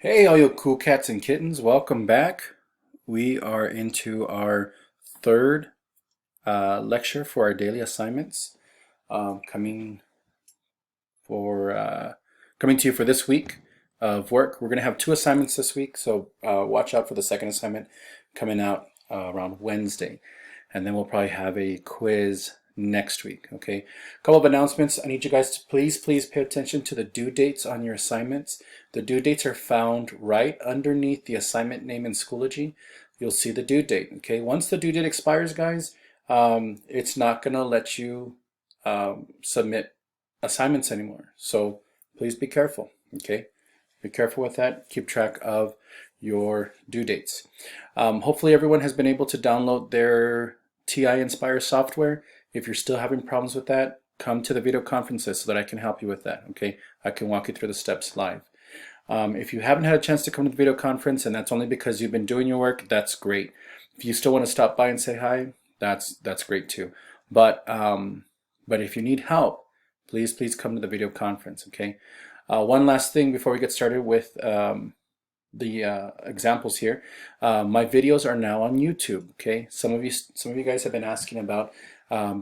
Hey, all you cool cats and kittens, welcome back. We are into our third lecture for our daily assignments, coming for coming to you for this week of work. We're going to have two assignments this week, so watch out for the second assignment coming out around Wednesday, and then we'll probably have a quiz next week. Okay, a couple of announcements. I need you guys to please pay attention to the due dates on your assignments. The due dates are found right underneath the assignment name in Schoology. You'll see the due date. Okay, once the due date expires, guys, it's not going to let you submit assignments anymore. So please be careful. Okay, be careful with that. Keep track of your due dates. Hopefully everyone has been able to download their TI Inspire software. If you're still having problems with that, come to the video conferences so that I can help you with that. Okay, I can walk you through the steps live. If you haven't had a chance to come to the video conference and that's only because you've been doing your work, that's great. If you still want to stop by and say hi, that's great too. But if you need help, please come to the video conference. Okay. One last thing before we get started with the examples here. My videos are now on YouTube. Okay, some of you guys have been asking about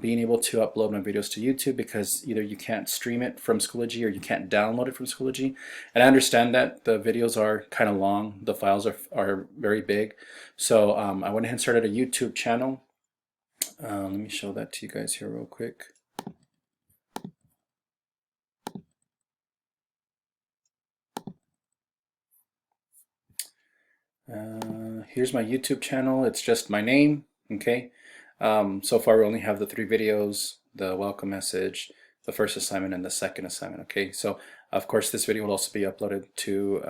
being able to upload my videos to YouTube because either you can't stream it from Schoology or you can't download it from Schoology. And I understand that the videos are kind of long, the files are very big. So I went ahead and started a YouTube channel. Let me show that to you guys here real quick. Here's my YouTube channel. It's just my name. Okay. So far we only have the 3 videos, the welcome message, the first assignment, and the second assignment. Okay, so of course this video will also be uploaded to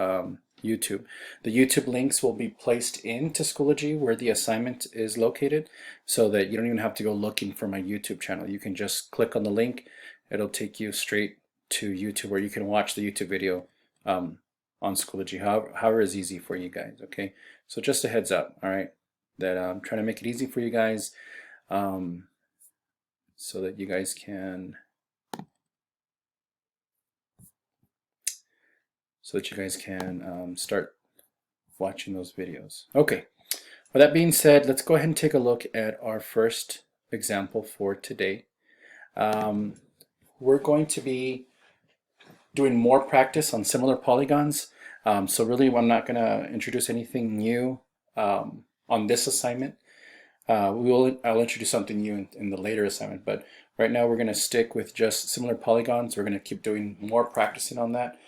YouTube. The YouTube links will be placed into Schoology where the assignment is located so that you don't even have to go looking for my YouTube channel. You can just click on the link. It'll take you straight to YouTube where you can watch the YouTube video on Schoology, however is easy for you guys. Okay, so just a heads up, all right, that I'm trying to make it easy for you guys. So that you guys can start watching those videos. Okay, with that being said, let's go ahead and take a look at our first example for today. We're going to be doing more practice on similar polygons. So really I'm not going to introduce anything new on this assignment. I'll introduce something new in the later assignment, but right now we're going to stick with just similar polygons. We're going to keep doing more practicing on that.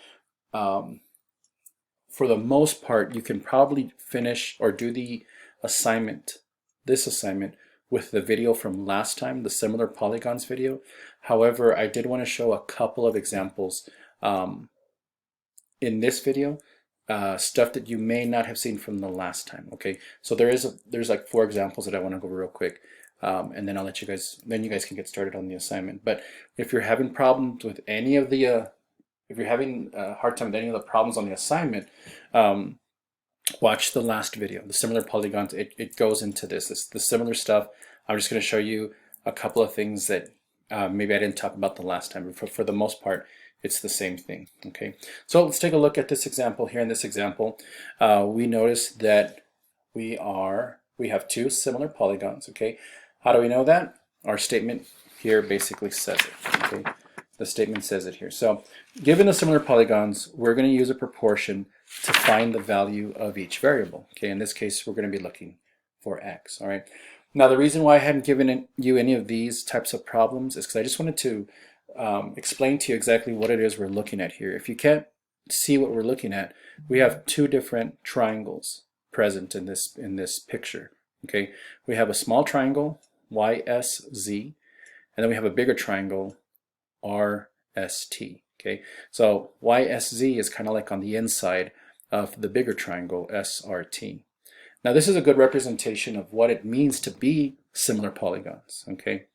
For the most part, you can probably finish or do the assignment, this assignment, with the video from last time, the similar polygons video. However, I did want to show a couple of examples in this video. Stuff that you may not have seen from the last time. Okay, so there's like 4 examples that I want to go real quick, and then I'll let you guys. Then you guys can get started on the assignment. But if you're having problems with any of the, if you're having a hard time with any of the problems on the assignment, watch the last video, the similar polygons. It goes into the similar stuff. I'm just going to show you a couple of things that maybe I didn't talk about the last time. But for the most part, it's the same thing. Okay, so let's take a look at this example here. In this example, we notice that we have 2 similar polygons. Okay, how do we know that? Our statement here basically says it. Okay, the statement says it here. So given the similar polygons, we're going to use a proportion to find the value of each variable. Okay, in this case, we're going to be looking for x. All right. Now the reason why I haven't given you any of these types of problems is because I just wanted to explain to you exactly what it is we're looking at here. If you can't see what we're looking at, we have 2 different triangles present in this picture. Okay, we have a small triangle YSZ, and then we have a bigger triangle RST. Okay, so YSZ is kind of like on the inside of the bigger triangle SRT. Now this is a good representation of what it means to be similar polygons. Okay.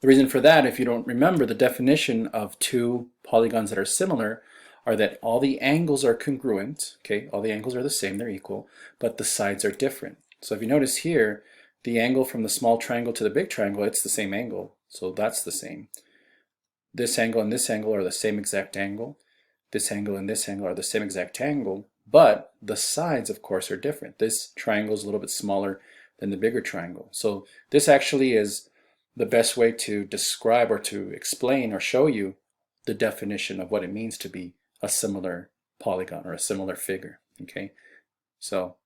The reason for that, if you don't remember, the definition of 2 polygons that are similar are that all the angles are congruent. Okay, all the angles are the same, they're equal, but the sides are different. So if you notice here, the angle from the small triangle to the big triangle, it's the same angle, so that's the same. This angle and this angle are the same exact angle. this angle and this angle are the same exact angle, but the sides, of course, are different. This triangle is a little bit smaller than the bigger triangle. So this actually is the best way to describe or to explain or show you the definition of what it means to be a similar polygon or a similar figure. Okay, so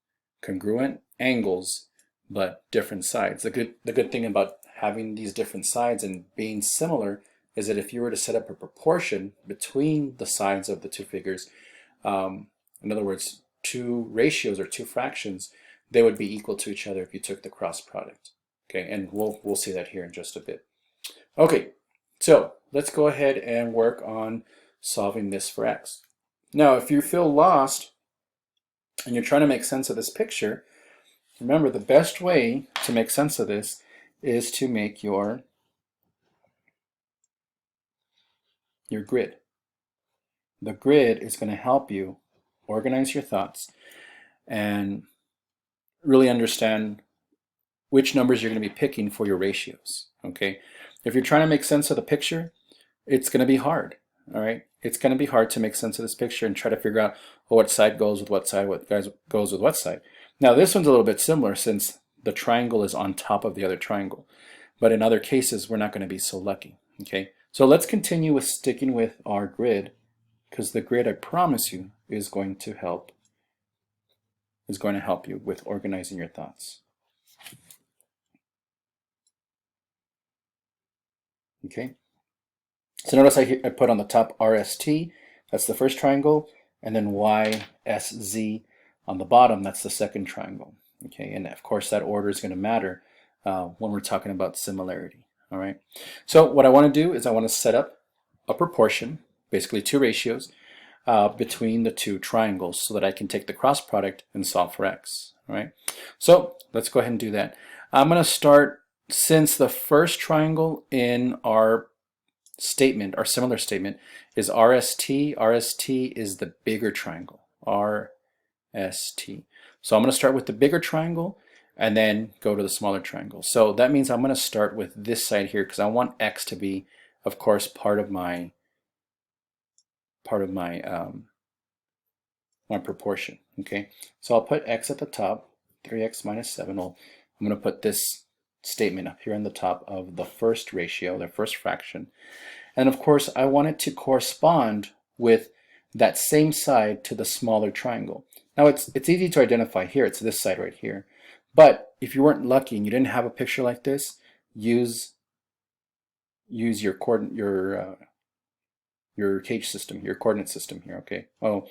congruent angles, but different sides. The good thing about having these different sides and being similar is that if you were to set up a proportion between the sides of the two figures, in other words, two ratios or two fractions, they would be equal to each other if you took the cross product. Okay, and we'll see that here in just a bit. Okay, so let's go ahead and work on solving this for x. Now, if you feel lost and you're trying to make sense of this picture, remember the best way to make sense of this is to make your grid. The grid is going to help you organize your thoughts and really understand which numbers you're going to be picking for your ratios. Okay, if you're trying to make sense of the picture, it's going to be hard. All right, it's going to be hard to make sense of this picture and try to figure out what side goes with what side, what goes with what side. Now this one's a little bit similar since the triangle is on top of the other triangle, but in other cases we're not going to be so lucky. Okay, so let's continue with sticking with our grid, because the grid, I promise you, is going to help you with organizing your thoughts. Okay, so notice I put on the top RST, that's the first triangle, and then YSZ on the bottom, that's the second triangle. Okay, and of course that order is going to matter when we're talking about similarity. All right, so what I want to do is I want to set up a proportion, basically two ratios, between the two triangles so that I can take the cross product and solve for x. All right, so let's go ahead and do that. I'm going to start, since the first triangle in our statement, our similar statement, is RST. RST is the bigger triangle, RST. So I'm going to start with the bigger triangle and then go to the smaller triangle. So that means I'm going to start with this side here because I want x to be, of course, part of my my proportion. Okay, so I'll put x at the top, 3x minus 7. I'm going to put this statement up here on the top of the first ratio, the first fraction. And of course, I want it to correspond with that same side to the smaller triangle. Now it's easy to identify here. It's this side right here. But if you weren't lucky and you didn't have a picture like this, use your cage system, your coordinate system here. Okay. Oh,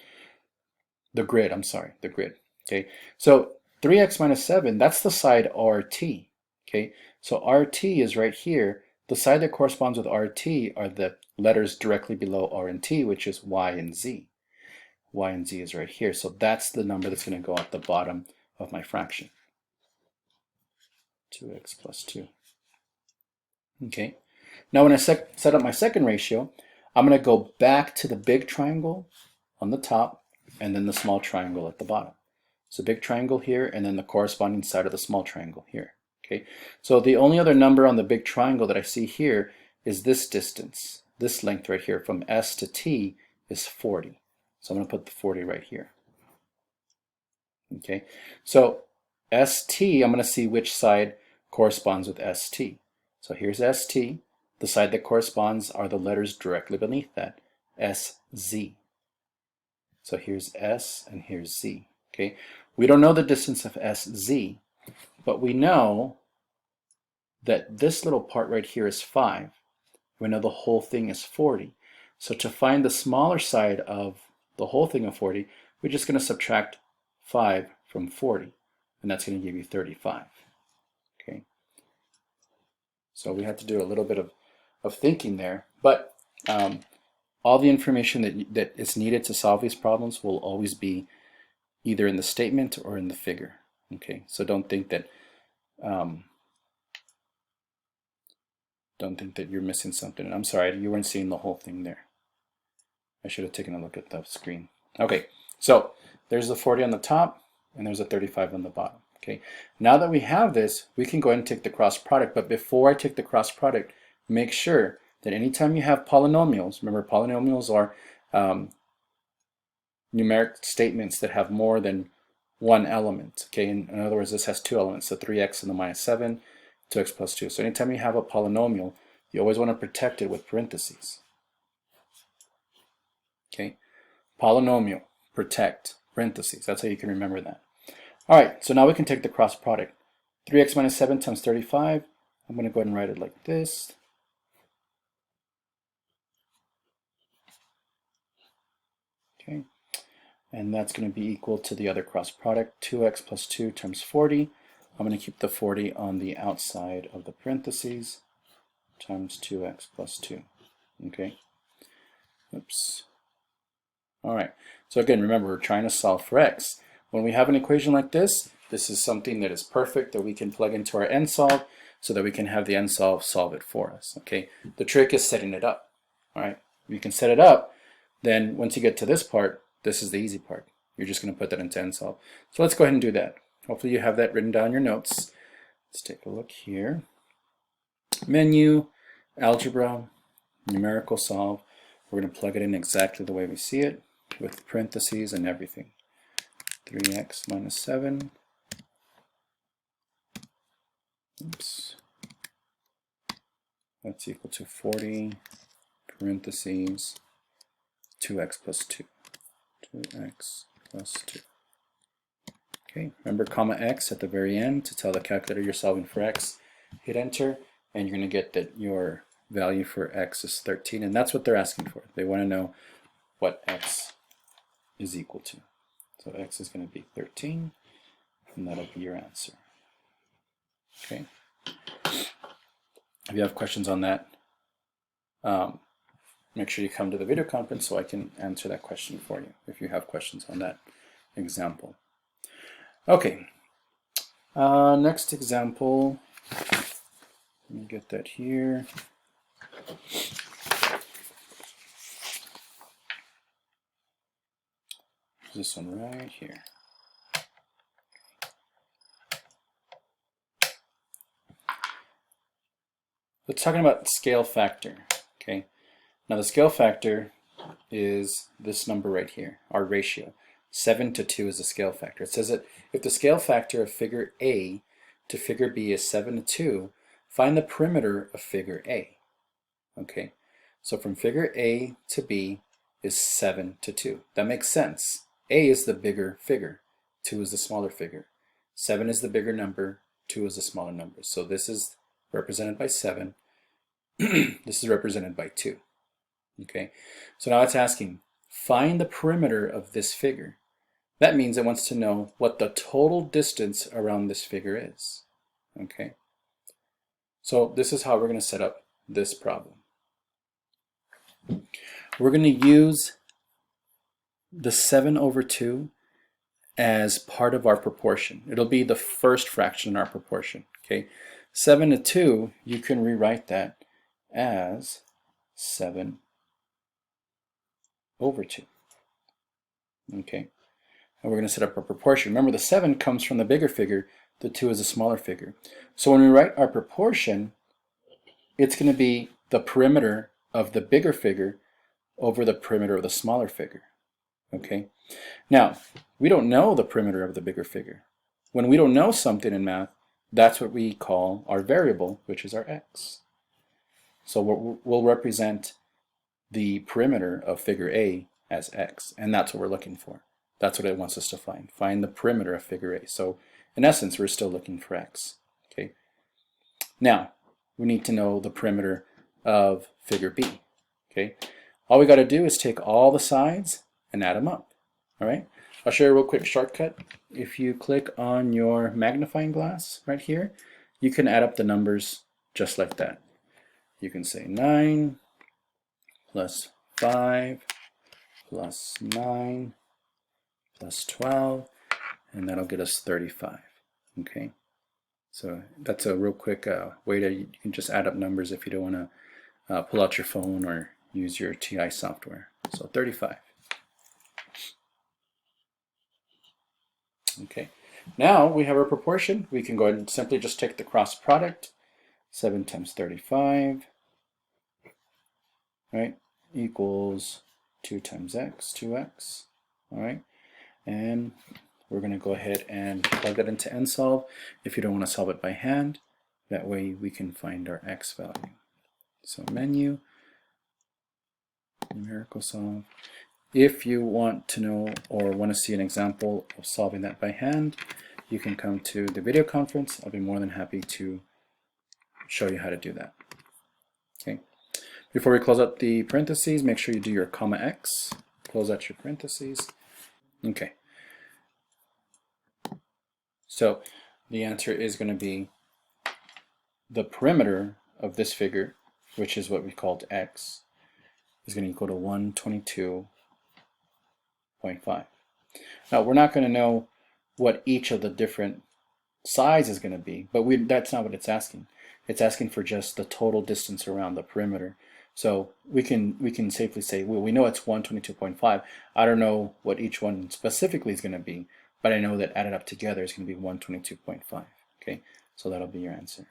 the grid. I'm sorry, the grid. Okay. So 3x minus 7. That's the side RT. Okay. So RT is right here. The side that corresponds with RT are the letters directly below R and T, which is Y and Z. Y and Z is right here. So that's the number that's going to go at the bottom of my fraction. 2x plus 2. Okay. Now when I set up my second ratio, I'm going to go back to the big triangle on the top and then the small triangle at the bottom. So big triangle here and then the corresponding side of the small triangle here. Okay. So the only other number on the big triangle that I see here is this distance. This length right here from S to T is 40. So I'm going to put the 40 right here. Okay. So ST, I'm going to see which side corresponds with ST. So here's ST. The side that corresponds are the letters directly beneath that, SZ. So here's S and here's Z. Okay. We don't know the distance of SZ, but we know that this little part right here is 5. We know the whole thing is 40. So to find the smaller side of the whole thing of 40, we're just going to subtract 5 from 40, and that's going to give you 35. Okay. So we had to do a little bit of thinking there, but all the information that is needed to solve these problems will always be either in the statement or in the figure. Okay, so don't think that you're missing something. And I'm sorry, you weren't seeing the whole thing there. I should have taken a look at the screen. Okay, so there's the 40 on the top and there's a 35 on the bottom. Okay, now that we have this, we can go ahead and take the cross product. But before I take the cross product, make sure that anytime you have polynomials, remember polynomials are numeric statements that have more than one element. Okay, in other words, this has two elements, the 3x and the minus 7, 2x plus 2. So anytime you have a polynomial, you always want to protect it with parentheses. Okay, polynomial, protect, parentheses. That's how you can remember that. All right, so now we can take the cross product. 3x minus 7 times 35. I'm going to go ahead and write it like this. Okay, and that's going to be equal to the other cross product, 2x plus 2 times 40. I'm going to keep the 40 on the outside of the parentheses, times 2x plus 2. Okay, oops. All right, so again, remember, we're trying to solve for x. When we have an equation like this, this is something that is perfect that we can plug into our end solve so that we can have the end solve solve it for us. Okay, the trick is setting it up. All right, you can set it up, then once you get to this part, this is the easy part. You're just going to put that into end solve. So let's go ahead and do that. Hopefully you have that written down in your notes. Let's take a look here. Menu, algebra, numerical solve. We're going to plug it in exactly the way we see it, with parentheses and everything. 3x minus 7. Oops. That's equal to 40, parentheses, 2x plus 2. 2x plus 2. Okay, remember comma x at the very end to tell the calculator you're solving for x. Hit enter, and you're going to get that your value for x is 13, and that's what they're asking for. They want to know what x is equal to. So x is going to be 13, and that'll be your answer. Okay. If you have questions on that, make sure you come to the video conference so I can answer that question for you if you have questions on that example. Okay, next example, let me get that here. This one right here. It's talking about scale factor. Okay, now the scale factor is this number right here, our ratio. 7 to 2 is the scale factor. It says that if the scale factor of figure A to figure B is 7 to 2, find the perimeter of figure A. Okay, so from figure A to B is 7 to 2. That makes sense. A is the bigger figure, 2 is the smaller figure. 7 is the bigger number, 2 is the smaller number. So this is represented by 7. This is represented by 2. Okay, so now it's asking, find the perimeter of this figure. That means it wants to know what the total distance around this figure is. Okay, so this is how we're going to set up this problem. We're going to use the 7 over 2 as part of our proportion. It'll be the first fraction in our proportion. Okay, 7 to 2, you can rewrite that as 7 over 2. Okay, and we're going to set up a proportion. Remember, the 7 comes from the bigger figure, the 2 is a smaller figure. So when we write our proportion, it's going to be the perimeter of the bigger figure over the perimeter of the smaller figure. Okay, now we don't know the perimeter of the bigger figure. When we don't know something in math, that's what we call our variable, which is our x. So we'll represent the perimeter of figure A as x, and that's what we're looking for. That's what it wants us to find. Find the perimeter of figure A. So in essence, we're still looking for x. Okay. Now we need to know the perimeter of figure B. Okay. All we got to do is take all the sides and add them up. All right. I'll show you a real quick shortcut. If you click on your magnifying glass right here, you can add up the numbers just like that. You can say 9 plus 5 plus 9 plus 12, and that'll get us 35. Okay, so that's a real quick way to, you can just add up numbers if you don't want to pull out your phone or use your TI software. So 35. Okay, now we have our proportion. We can go ahead and simply just take the cross product. 7 times 35, right, equals 2 times x, 2x. All right, and we're going to go ahead and plug that into nsolve if you don't want to solve it by hand. That way we can find our x value. So menu, numerical solve. If you want to know or want to see an example of solving that by hand, you can come to the video conference. I'll be more than happy to show you how to do that. Okay. Before we close out the parentheses, make sure you do your comma x. Close out your parentheses. Okay. So the answer is going to be the perimeter of this figure, which is what we called x, is going to equal to 122.5. Now we're not going to know what each of the different sides is going to be, but that's not what it's asking. It's asking for just the total distance around the perimeter. So we can safely say, well, we know it's 122.5. I don't know what each one specifically is going to be, but I know that added up together is going to be 122.5. Okay, so that'll be your answer.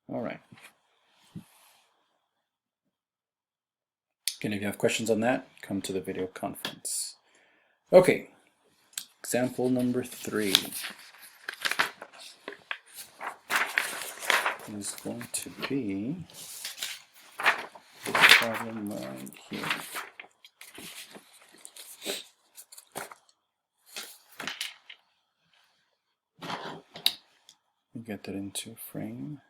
All right. Again, if you have questions on that, come to the video conference. Okay, example number 3 is going to be this problem right here. We get that into frame.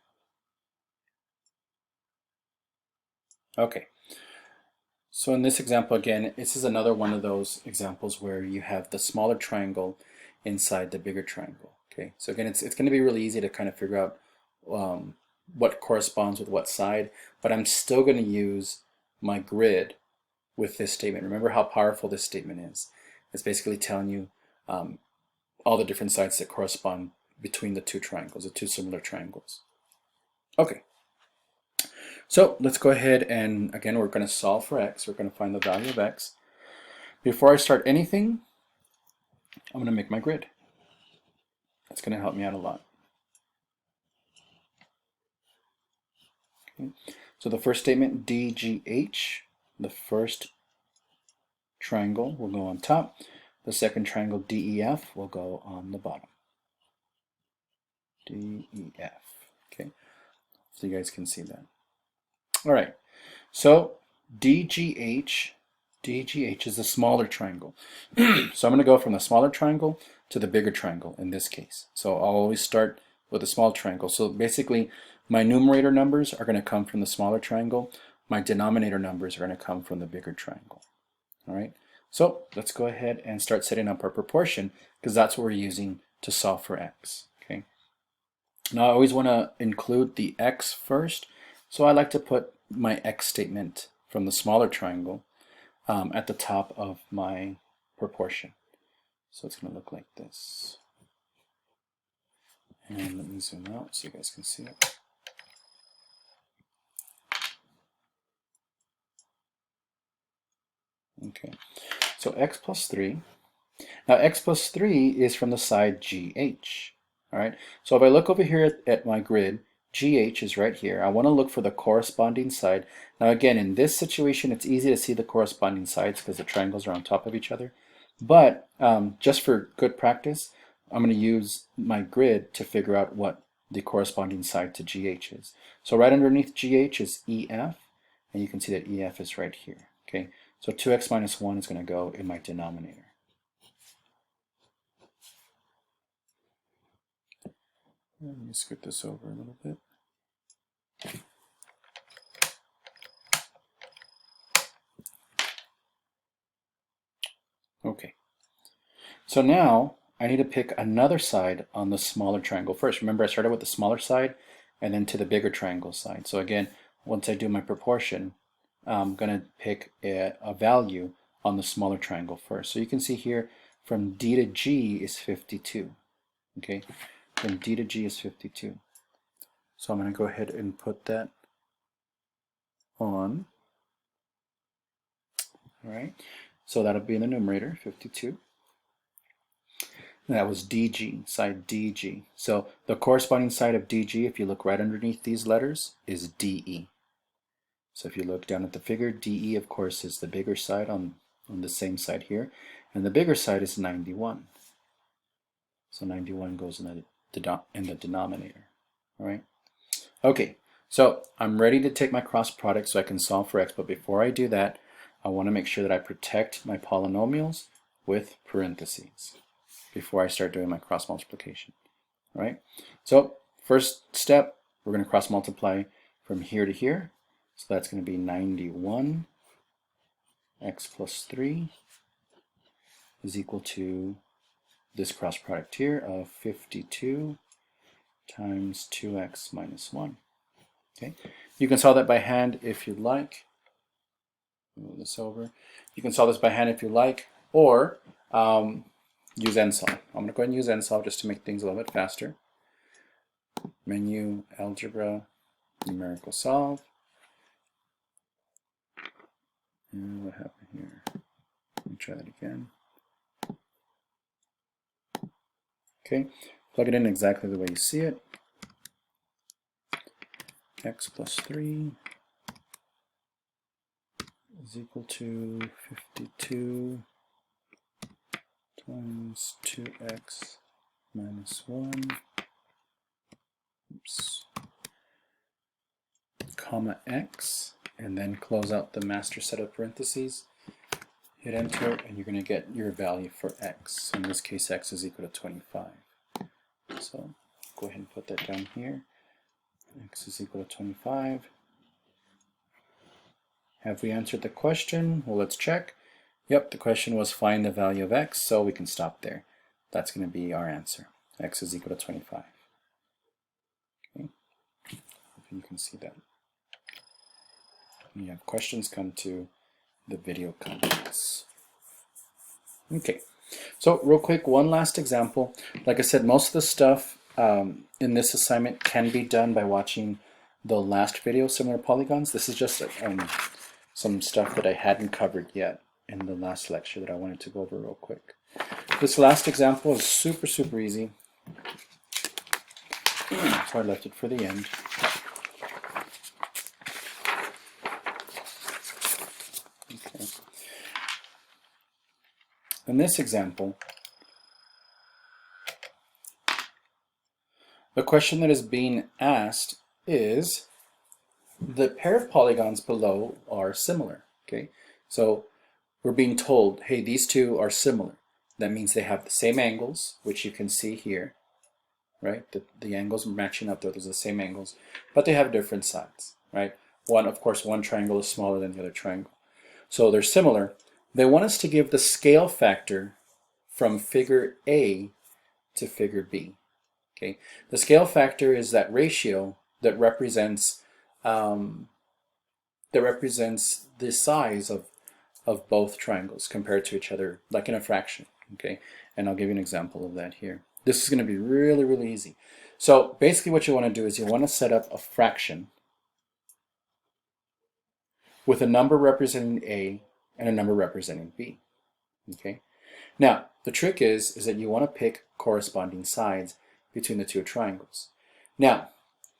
Okay. So in this example, again, this is another one of those examples where you have the smaller triangle inside the bigger triangle. Okay, so again, it's going to be really easy to kind of figure out what corresponds with what side, but I'm still going to use my grid with this statement. Remember how powerful this statement is. It's basically telling you all the different sides that correspond between the two triangles, the two similar triangles. Okay. So let's go ahead and, again, we're going to solve for x. We're going to find the value of x. Before I start anything, I'm going to make my grid. That's going to help me out a lot. Okay. So the first statement, DGH, the first triangle will go on top. The second triangle, DEF, will go on the bottom. DEF. Okay, so you guys can see that. All right, so DGH is a smaller triangle. So I'm going to go from the smaller triangle to the bigger triangle in this case. So I'll always start with a small triangle. So basically, my numerator numbers are going to come from the smaller triangle. My denominator numbers are going to come from the bigger triangle. All right, so let's go ahead and start setting up our proportion, because that's what we're using to solve for x. Okay. Now I always want to include the x first. So I like to put my x statement from the smaller triangle at the top of my proportion. So it's going to look like this. And let me zoom out so you guys can see it. Okay, so x plus 3. Now x plus 3 is from the side GH. All right, so if I look over here at my grid, GH is right here. I want to look for the corresponding side. Now again, in this situation, it's easy to see the corresponding sides because the triangles are on top of each other. But just for good practice, I'm going to use my grid to figure out what the corresponding side to GH is. So right underneath GH is EF, and you can see that EF is right here. Okay, so 2x minus 1 is going to go in my denominator. Let me scoot this over a little bit. Okay, so now I need to pick another side on the smaller triangle first. Remember, I started with the smaller side and then to the bigger triangle side. So again, once I do my proportion, I'm going to pick a value on the smaller triangle first. So you can see here from D to G is 52. Okay, from D to G is 52. So I'm going to go ahead and put that on. All right, so that'll be in the numerator, 52. That was DG, side DG. So the corresponding side of DG, if you look right underneath these letters, is DE. So if you look down at the figure, DE of course is the bigger side on the same side here, and the bigger side is 91. So 91 goes in the denominator. All right. Okay, so I'm ready to take my cross product so I can solve for x, but before I do that, I want to make sure that I protect my polynomials with parentheses before I start doing my cross multiplication. All right. So first step, we're going to cross multiply from here to here. So that's going to be 91 x plus 3 is equal to this cross product here of 52 times 2x minus 1. Okay, you can solve that by hand if you'd like. Move this over. You can solve this by hand if you like, or use NSolve. I'm going to go ahead and use NSolve just to make things a little bit faster. Menu, algebra, numerical solve. And what happened here? Let me try that again. Okay, plug it in exactly the way you see it. X plus 3 is equal to 52 times 2x minus 1, oops, comma x, and then close out the master set of parentheses. Hit enter, and you're going to get your value for x. In this case, x is equal to 25. So go ahead and put that down here. X is equal to 25. Have we answered the question? Well, let's check. Yep, the question was find the value of x, so we can stop there. That's going to be our answer. X is equal to 25. Okay. If you can see that. When you have questions, come to the video comments. Okay, so real quick, one last example. Like I said, most of the stuff in this assignment can be done by watching the last video, Similar Polygons. This is just some stuff that I hadn't covered yet in the last lecture that I wanted to go over real quick. This last example is super, super easy. So I left it for the end. Okay. In this example, the question that is being asked is, the pair of polygons below are similar. Okay, so we're being told, hey, these two are similar. That means they have the same angles, which you can see here, right? The angles matching up, those are the same angles, but they have different sides, right? Of course, one triangle is smaller than the other triangle. So they're similar. They want us to give the scale factor from figure A to figure B. Okay, the scale factor is that ratio that represents the size of both triangles compared to each other, like in a fraction. Okay, and I'll give you an example of that here. This is going to be really, really easy. So basically what you want to do is you want to set up a fraction with a number representing A and a number representing B. Okay, now the trick is that you want to pick corresponding sides between the two triangles. Now,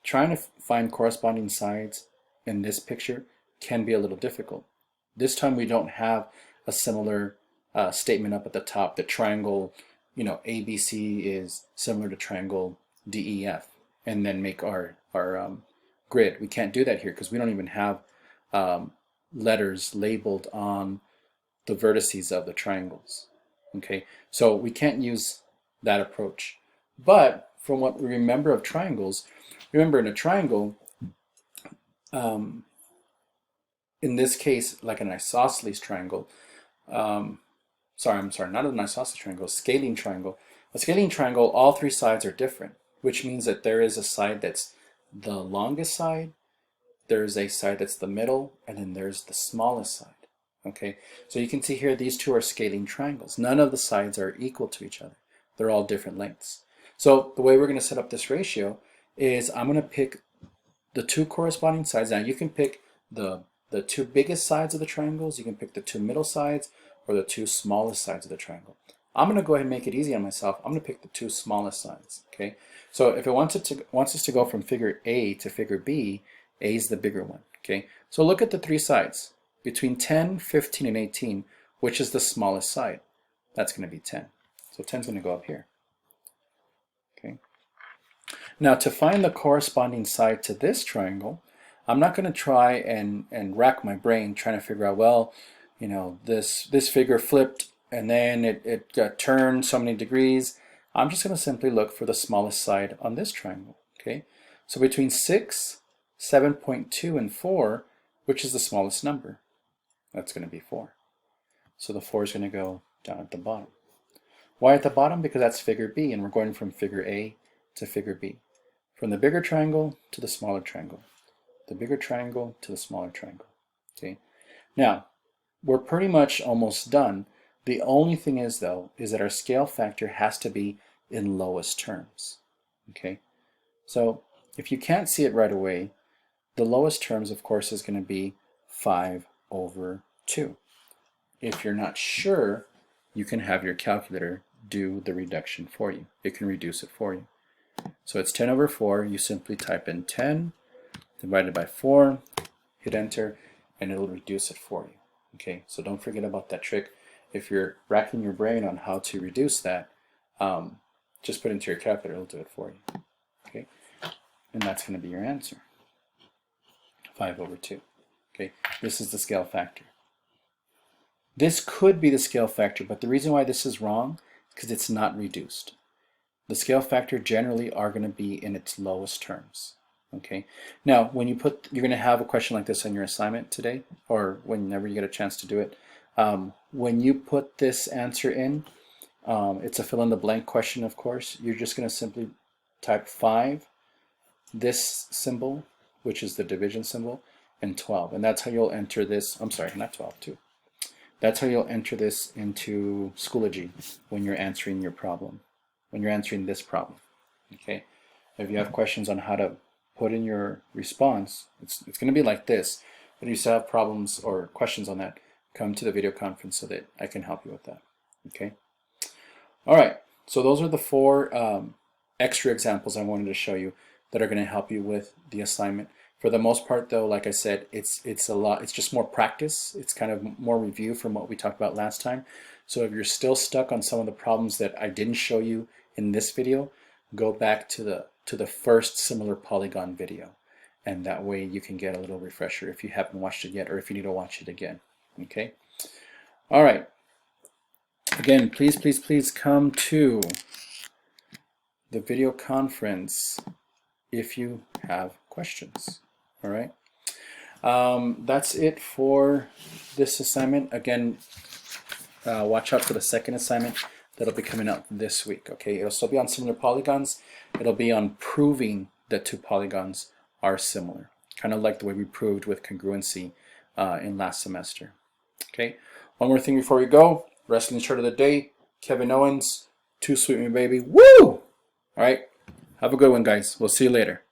trying to find corresponding sides in this picture can be a little difficult. This time we don't have a similar statement up at the top that triangle, ABC is similar to triangle DEF, and then make our grid. We can't do that here because we don't even have letters labeled on the vertices of the triangles. Okay, so we can't use that approach. But from what we remember of triangles, remember in a triangle, in this case, like an isosceles triangle, not an isosceles triangle, a scalene triangle. A scalene triangle, all three sides are different, which means that there is a side that's the longest side, there's a side that's the middle, and then there's the smallest side. Okay, so you can see here these two are scalene triangles. None of the sides are equal to each other. They're all different lengths. So the way we're going to set up this ratio is I'm going to pick the two corresponding sides. Now you can pick the two biggest sides of the triangles, you can pick the two middle sides, or the two smallest sides of the triangle. I'm going to go ahead and make it easy on myself. I'm going to pick the two smallest sides. Okay, so if it wants us to go from figure A to figure B, A is the bigger one. Okay, So look at the three sides. Between 10, 15, and 18, which is the smallest side? That's going to be 10. So 10 is going to go up here. Okay. Now to find the corresponding side to this triangle, I'm not going to try and rack my brain trying to figure out, well, you know, this figure flipped and then it got turned so many degrees. I'm just going to simply look for the smallest side on this triangle. Okay. So between 6, 7.2, and 4, which is the smallest number? That's going to be 4. So the 4 is going to go down at the bottom. Why at the bottom? Because that's figure B, and we're going from figure A to figure B. From the bigger triangle to the smaller triangle. The bigger triangle to the smaller triangle. Okay. Now, we're pretty much almost done. The only thing is, though, is that our scale factor has to be in lowest terms. Okay. So if you can't see it right away, the lowest terms, of course, is going to be 5 over 2. If you're not sure, you can have your calculator do the reduction for you. It can reduce it for you. So it's 10 over 4. You simply type in 10 divided by 4, hit enter, and it'll reduce it for you. Okay, so don't forget about that trick. If you're racking your brain on how to reduce that, just put it into your calculator, it'll do it for you. Okay, and that's going to be your answer. 5 over 2. Okay, this is the scale factor. This could be the scale factor, but the reason why this is wrong is because it's not reduced. The scale factor generally are going to be in its lowest terms. Okay. Now, when you you're going to have a question like this on your assignment today, or whenever you get a chance to do it. When you put this answer in, it's a fill in the blank question, of course. You're just going to simply type 5, this symbol, which is the division symbol, and 12. And that's how you'll enter this. I'm sorry, not 12, 2. That's how you'll enter this into Schoology when you're answering your problem, when you're answering this problem. Okay. If you have questions on how to put in your response, it's going to be like this. But if you still have problems or questions on that, come to the video conference so that I can help you with that. Okay. All right. So those are the 4 extra examples I wanted to show you that are going to help you with the assignment. For the most part, though, like I said, it's a lot. It's just more practice. It's kind of more review from what we talked about last time. So if you're still stuck on some of the problems that I didn't show you in this video, go back to the first similar polygon video, and that way you can get a little refresher if you haven't watched it yet, or if you need to watch it again. Okay. All right. Again, please come to the video conference if you have questions. All right. That's it for this assignment. Again, watch out for the second assignment that'll be coming out this week. Okay, it'll still be on similar polygons. It'll be on proving that 2 polygons are similar, kind of like the way we proved with congruency in last semester. Okay, one more thing before we go. Wrestling shirt of the day, Kevin Owens, Too Sweet Me Baby. Woo! All right, have a good one, guys. We'll see you later.